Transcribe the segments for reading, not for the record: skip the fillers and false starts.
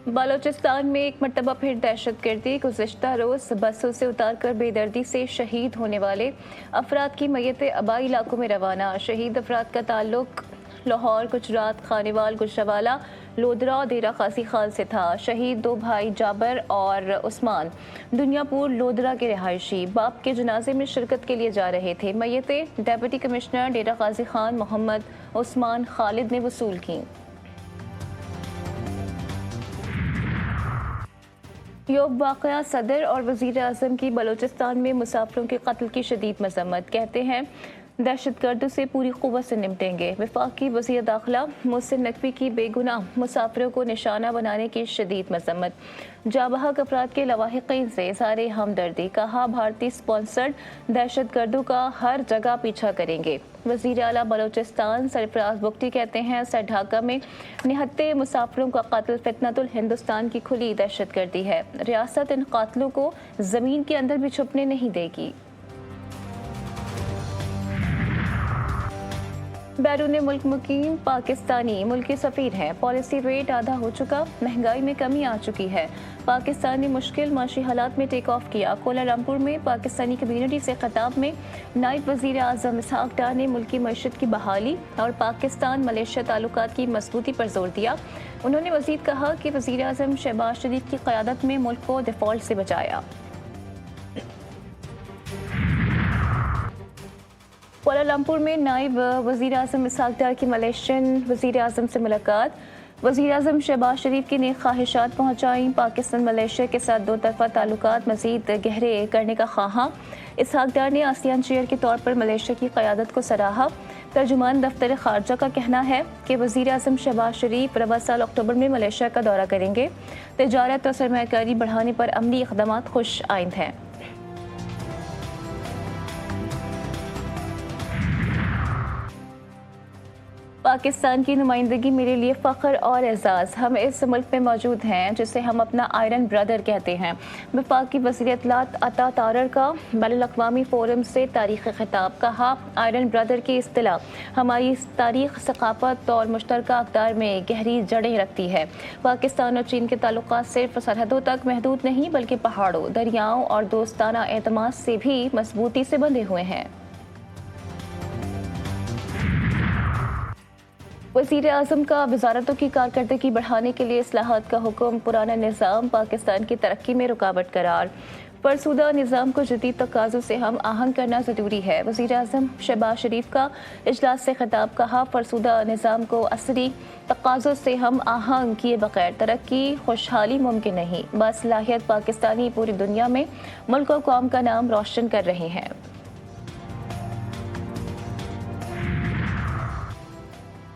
बलूचिस्तान में एक मरतबा फिर दहशतगर्दी। गुज़िश्ता रोज़ बसों से उतारकर बेदर्दी से शहीद होने वाले अफराद की मैयतें आबाई इलाकों में रवाना। शहीद अफराद का ताल्लुक लाहौर, गुजरात, खानेवाल, गुजरावाला, लोधरा और देरा खासी खान से था। शहीद दो भाई जाबर और उस्मान दुनियापुर लोधरा के रिहायशी बाप के जनाजे में शिरकत के लिए जा रहे थे। मैयतें डेप्यूटी कमिश्नर डेरा गाजी खान मोहम्मद उस्मान खालिद ने वसूल की। योग वाक़या सदर और वज़ीर आज़म की बलूचिस्तान में मुसाफिरों के कत्ल की शदीद मज़म्मत। कहते हैं दहशतगर्दों से पूरी क़ुव्वत से निपटेंगे। वफाकी वज़ीर दाखिला मोहसिन नकवी की बेगुनाह मुसाफिरों को निशाना बनाने की शदीद मज़म्मत। जाबहक अफराद के लवाहिकीन से इज़हार हमदर्दी। कहा भारतीय स्पॉन्सर्ड दहशतगर्दों का हर जगह पीछा करेंगे। वज़ीर आला बलूचिस्तान सरफराज बुख्ती कहते हैं सर ढाका में निहत्ते मुसाफिरों का कत्ल फितनतुल हिंदुस्तान की खुली दहशतगर्दी है। रियासत इन कातलों को ज़मीन के अंदर भी छुपने नहीं देगी। बैरून मुल्क मुकीम पाकिस्तानी मुल्की सफ़ीर हैं। पॉलिसी रेट आधा हो चुका, महंगाई में कमी आ चुकी है। पाकिस्तान ने मुश्किल माशी हालात में टेक ऑफ किया। कोलालमपुर में पाकिस्तानी कम्यूनिटी से खिताब में नायब वज़ीर आज़म इसहाक डार ने मुल्की मईशत की बहाली और पाकिस्तान मलेशिया ताल्लुकात की मजबूती पर जोर दिया। उन्होंने मज़ीद कहा कि वज़ीर आज़म शहबाज शरीफ की क़यादत में मुल्क को डिफ़ॉल्ट से बचाया। कोलालमपुर में नायब वज़ीर आज़म इसहाक डार की मलेशियन वज़ीर आज़म से मुलाकात। वज़ीर आज़म शहबाज शरीफ की नेक ख्वाहिशात पहुँचाई। पाकिस्तान मलेशिया के साथ दो तरफ़ा ताल्लुकात मज़ीद गहरे करने का ख्वाहा। इसहाक डार ने आसियान चेयर के तौर पर मलेशिया की क़यादत को सराहा। तर्जुमान दफ्तर खारजा का कहना है कि वज़ीर आज़म शहबाज शरीफ रवा साल अक्टूबर में मलेशिया का दौरा करेंगे। तिजारत और सरमायाकारी बढ़ाने पर अमली इक़दामात खुश आइंद हैं। पाकिस्तान की नुमाइंदगी मेरे लिए फ़ख्र और एज़ाज़। हम इस मुल्क में मौजूद हैं जिसे हम अपना आयरन ब्रदर कहते हैं। वफाकी वज़ीर इत्तलात अता तारर का बैनुल अक़वामी फ़ोरम से तारीख़ ख़िताब। कहा आयरन ब्रदर की इस्तिलाह हमारी तारीख़, सक़ाफ़त और मुश्तरका अक़दार में गहरी जड़ें रखती है। पाकिस्तान और चीन के ताल्लुकात सिर्फ सरहदों तक महदूद नहीं बल्कि पहाड़ों, दरियाओं और दोस्ताना एतमाद से भी मजबूती से बंधे हुए हैं। वज़ीर आज़म का वज़ारतों की कारकर्दगी बढ़ाने के लिए इस्लाहात का हुक्म। पुराना निज़ाम पाकिस्तान की तरक्की में रुकावट करार। फरसुदा निज़ाम को जदीद तकाज़ों से हम आहंग करना ज़रूरी है। वज़ीर आज़म शहबाज शरीफ का इजलास से खिताब। कहा फरसुदा निज़ाम को असरी तकाज़ों से हम आहंग किए बगैर तरक्की, खुशहाली मुमकिन नहीं। बासलाहियत पाकिस्तानी पूरी दुनिया में मुल्क और कौम का नाम रोशन कर रहे हैं।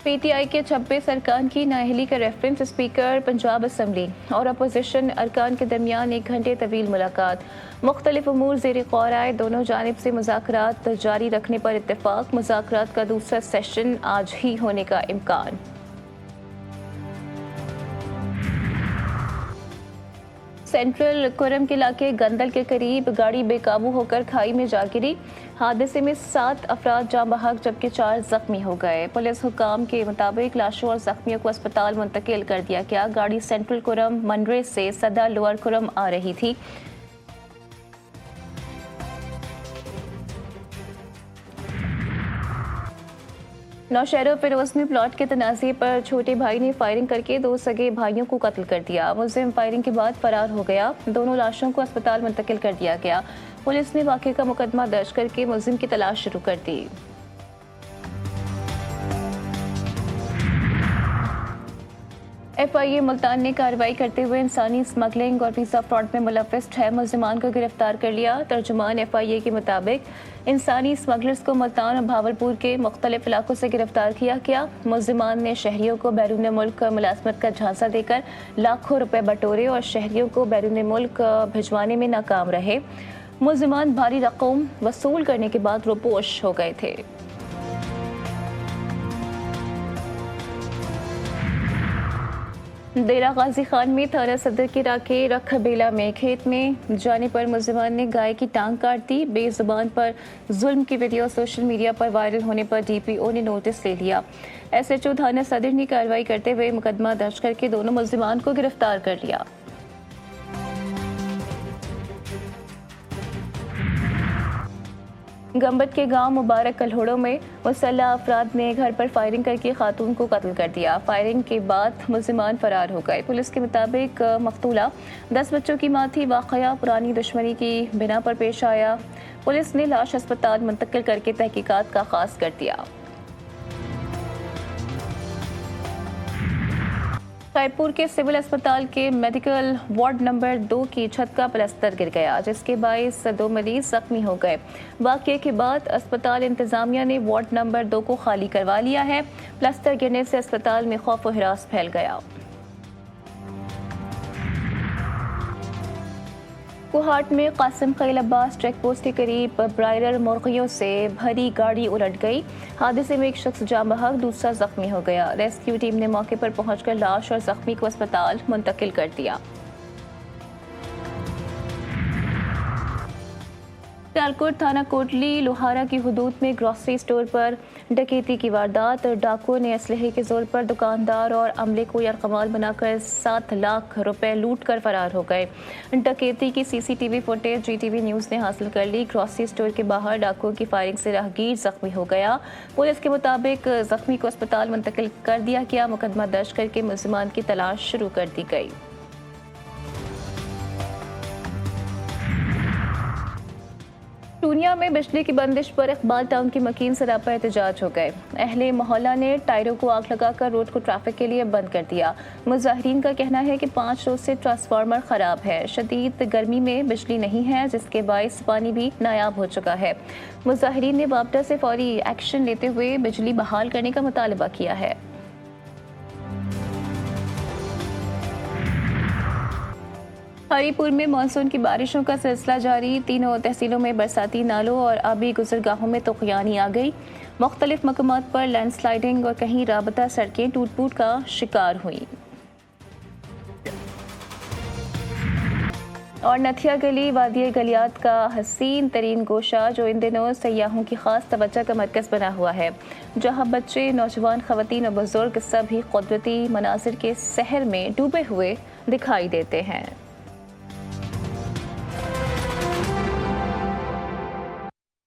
पीटीआई के 26 अरकान की नाअहली का रेफरेंस। स्पीकर पंजाब असम्बली और अपोजिशन अरकान के दरमियान 1 घंटे तवील मुलाकात। मुख्तलिफ उमूर ज़ेर गौर आए। दोनों जानिब से मुज़ाकरात जारी रखने पर इत्तेफाक। मुज़ाकरात का दूसरा सेशन आज ही होने का इम्कान। सेंट्रल कुरम के इलाके गंदल के करीब गाड़ी बेकाबू होकर खाई में जा गिरी। हादसे में 7 अफराद जाँ बहक जबकि 4 जख्मी हो गए। पुलिस हुकाम के मुताबिक लाशों और जख्मियों को अस्पताल मुंतकिल कर दिया गया। गाड़ी सेंट्रल कुरम मंडरे से सदा लोअर कुरम आ रही थी। नौशहरा फिरोज में प्लॉट के तनाज़े पर छोटे भाई ने फायरिंग करके 2 सगे भाइयों को कत्ल कर दिया। मुलजिम फायरिंग के बाद फरार हो गया। दोनों लाशों को अस्पताल मुंतकिल कर दिया गया। पुलिस ने वाक़े का मुकदमा दर्ज करके मुलजिम की तलाश शुरू कर दी। FIA मुल्तान ने कार्रवाई करते हुए इंसानी स्मगलिंग और वीज़ा फ्रॉड में मुलव्वस 6 मुल्ज़िमान को गिरफ्तार कर लिया। तर्जुमान FIA के मुताबिक इंसानी स्मगलर्स को मुल्तान और भावलपुर के मुख्तलिफ इलाकों से गिरफ्तार किया गया। मुल्ज़िमान ने शहरियों को बैरून मुल्क मुलाजमत का झांसा देकर लाखों रुपए बटोरे और शहरियों को बैरून मुल्क भिजवाने में नाकाम रहे। मुल्ज़िमान भारी रकम वसूल करने के बाद रोपोश हो गए थे। डेरा गाजी खान में थाना सदर के इलाके रखबेला में खेत में जाने पर मुलजिमान ने गाय की टांग काट दी। बेजुबान पर जुल्म की वीडियो सोशल मीडिया पर वायरल होने पर डीपीओ ने नोटिस ले लिया। एसएचओ थाना सदर ने कार्रवाई करते हुए मुकदमा दर्ज करके दोनों मुलजिमान को गिरफ्तार कर लिया। गंबट के गांव मुबारक कल्होड़ों में मुसल्लह अफराद ने घर पर फायरिंग करके खातून को कत्ल कर दिया। फायरिंग के बाद मुलजिमान फरार हो गए। पुलिस के मुताबिक मकतूला 10 बच्चों की मां थी। वाकया पुरानी दुश्मनी की बिना पर पेश आया। पुलिस ने लाश अस्पताल मुंतकिल करके तहकीकात का आगाज कर दिया। रायपुर के सिविल अस्पताल के मेडिकल वार्ड नंबर 2 की छत का प्लास्टर गिर गया, जिसके बायस 2 मरीज जख्मी हो गए। वाकये के बाद अस्पताल इंतजामिया ने वार्ड नंबर 2 को खाली करवा लिया है। प्लास्टर गिरने से अस्पताल में खौफ और हिरास फैल गया। कोहाट में कासिम खलील अब्बास चेक पोस्ट के करीब ब्रायलर मुर्गियों से भरी गाड़ी उलट गई। हादसे में एक शख्स जाँ बहक, दूसरा जख्मी हो गया। रेस्क्यू टीम ने मौके पर पहुंचकर लाश और जख्मी को अस्पताल मुंतकिल कर दिया। सियालकोट थाना कोटली लोहारा की हुदूद में ग्रोसरी स्टोर पर डकैती की वारदात। डाकुओं ने असलहे के जोर पर दुकानदार और अमले को यरकमाल बनाकर 7 लाख रुपए लूट कर फरार हो गए। डकैती की सीसीटीवी फुटेज जीटीवी न्यूज़ ने हासिल कर ली। ग्रोसरी स्टोर के बाहर डाकुओं की फायरिंग से राहगीर जख्मी हो गया। पुलिस के मुताबिक जख्मी को अस्पताल मुंतकिल कर दिया गया। मुकदमा दर्ज करके मुलजिमान की तलाश शुरू कर दी गई। टूनिया में बिजली की बंदिश पर इकबाल टाउन की मकीन सरापा एहतजाज हो गए। अहले मोहल्ला ने टायरों को आग लगाकर रोड को ट्रैफिक के लिए बंद कर दिया। मुजाहिरीन का कहना है कि 5 रोज से ट्रांसफार्मर खराब है। शदीद गर्मी में बिजली नहीं है, जिसके बायस पानी भी नायाब हो चुका है। मुजाहिरीन ने वापडा से फौरी एक्शन लेते हुए बिजली बहाल करने का मुतालबा किया है। हरीपुर में मानसून की बारिशों का सिलसिला जारी। तीनों तहसीलों में बरसाती नालों और आबी गुजरगाहों में तुग़यानी आ गई। मुख्तलिफ मकामात पर लैंडस्लाइडिंग और कहीं राबता सड़कें टूट फूट का शिकार हुई। और नथिया गली वादी गलियात का हसीन तरीन गोशा, जो इन दिनों सयाहों की खास तवज्जो का मरकज़ बना हुआ है, जहाँ बच्चे, नौजवान, ख़वातीन और बुजुर्ग सभी कुदरती मनाजिर के सहर में डूबे हुए दिखाई देते हैं।